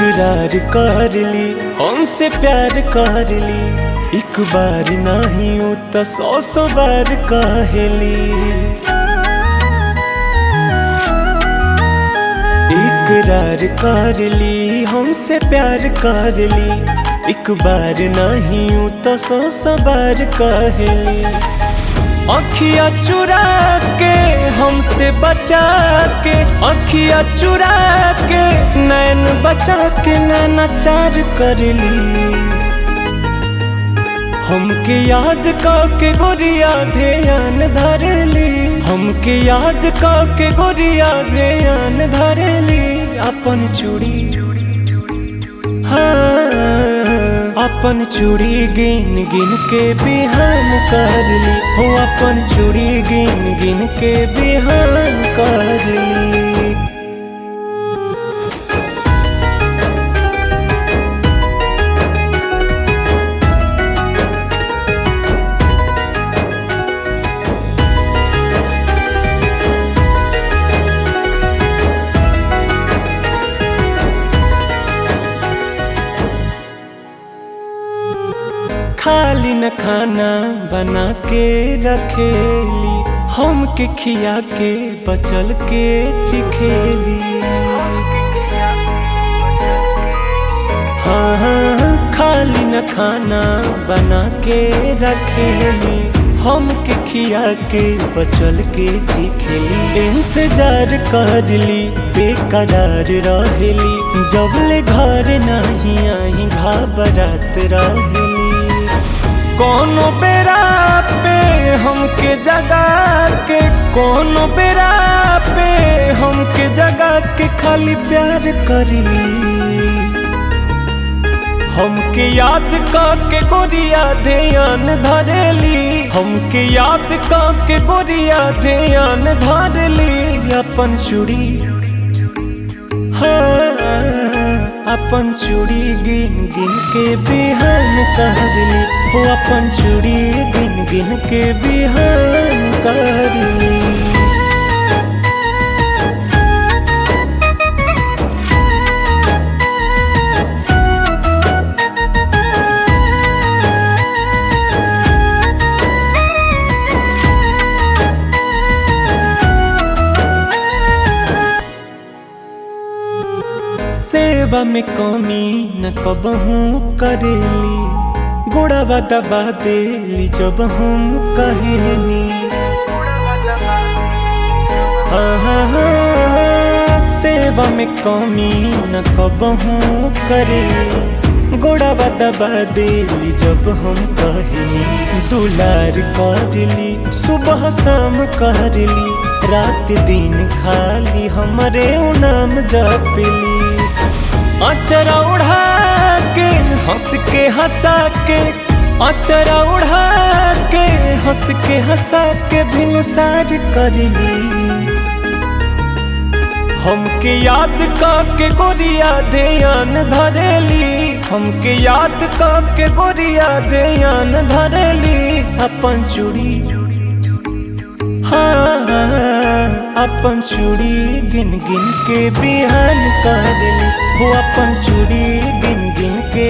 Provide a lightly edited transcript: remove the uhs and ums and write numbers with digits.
इकरार कर ली हमसे प्यार कर ली, एक बार नहीं हो तो 100 बार कहली। इकरार कर ली हमसे प्यार कर ली, एक बार नहीं हो तो 100 बार कहली। अखिया चुरा के हमसे बचा के, अखिया चुरा के नैन बचा के नैनाचार करली। हमके याद के गोरिया ध्यान धरली, हमके याद के गोरिया ध्यान धरली। अपन चूड़ी अपन चूड़ी गिन गिन के बिहान कर ली हो, अपन चूड़ी गिन गिन के बिहान कर ली। खाली न खाना बना के रखेली, हमके खिया के बचल के चिखेली। हाँ खाली न खाना बना के रखेली, हमके खिया के बचल के चिखेली। इंतजार करली बेकरार रहेली, जबले घर नहीं आई घबरात रहेली। कोनो बेरा पे हमके जगा के, कोनो बेरा पे हमके जगा के खाली प्यार करली। हमके याद के गोरिया ध्यान धरली, हमके याद के गोरिया ध्यान धरली। अपन चूड़ी अपन चूड़ी गिन गिन के बिहान करली हो, अपन चूड़ी गिन गिन के बिहान करली। सेवा में कमी न कबहू करेली, गोड़वा दबा देली जब हम कहेनी। सेवा में कमी न कबहू करेली, गोड़वा दबा देली जब हम कहेनी। दुलार करली सुबह शाम करली, रात दिन खाली हमरे नाम जपली। अचरा उड़ा के हंस के हंसा के, अचरा उड़ा के हंस के हंसा के भिनुसार करली। हमके याद के गोरिया ध्यान धरली, हमके याद के गोरिया ध्यान धरली। अपन चूड़ी अपन चूड़ी गिन गिन के बिहान करली हो, अपन चूड़ी गिन गिन के